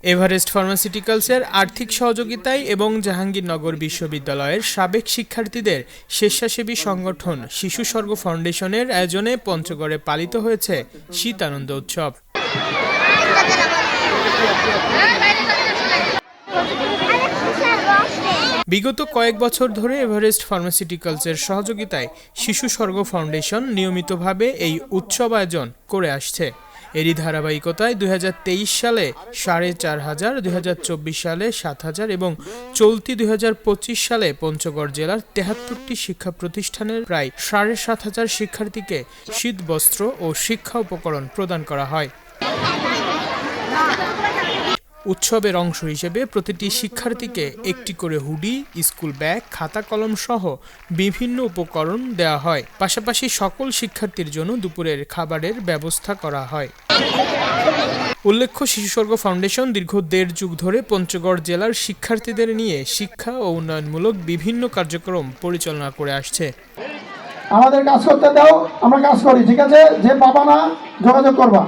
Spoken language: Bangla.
এভারেস্ট ফার্মাসিউটিক্যালসের আর্থিক সহযোগিতায় এবং জাহাঙ্গীরনগর বিশ্ববিদ্যালয়ের সাবেক শিক্ষার্থীদের স্বেচ্ছাসেবী সংগঠন শিশু স্বর্গ ফাউন্ডেশনের আয়োজনে পঞ্চগড়ে পালিত হয়েছে শীত আনন্দ উৎসব। বিগত কয়েক বছর ধরে এভারেস্ট ফার্মাসিউটিক্যালসের সহযোগিতায় শিশু স্বর্গ ফাউন্ডেশন নিয়মিতভাবে এই উৎসব আয়োজন করে আসছে। এরই ধারাবাহিকতায় 2023 সালে 4,500, 2024 সালে 7,000 এবং চলতি 2025 সালে পঞ্চগড় জেলার 73টি শিক্ষা প্রতিষ্ঠানের প্রায় 7,500 শিক্ষার্থীকে শীতবস্ত্র ও শিক্ষা উপকরণ প্রদান করা হয়। উৎসবের অংশ হিসেবে প্রতিটি শিক্ষার্থীকে একটি করে হুডি, স্কুল ব্যাগ, খাতা কলম সহ বিভিন্ন উপকরণ দেওয়া হয়। পাশাপাশি সকল শিক্ষার্থীর জন্য দুপুরের খাবারের ব্যবস্থা করা হয়। উল্লেখ্য, শিশু স্বর্গ ফাউন্ডেশন দীর্ঘ 1.5 যুগ ধরে পঞ্চগড় জেলার শিক্ষার্থীদের নিয়ে শিক্ষা ও উন্নয়নমূলক বিভিন্ন কার্যক্রম পরিচালনা করে আসছে। আমাদের কাজ করতে দাও, আমরা কাজ করি, ঠিক আছে? যে পাবা না যোগাযোগ করবা।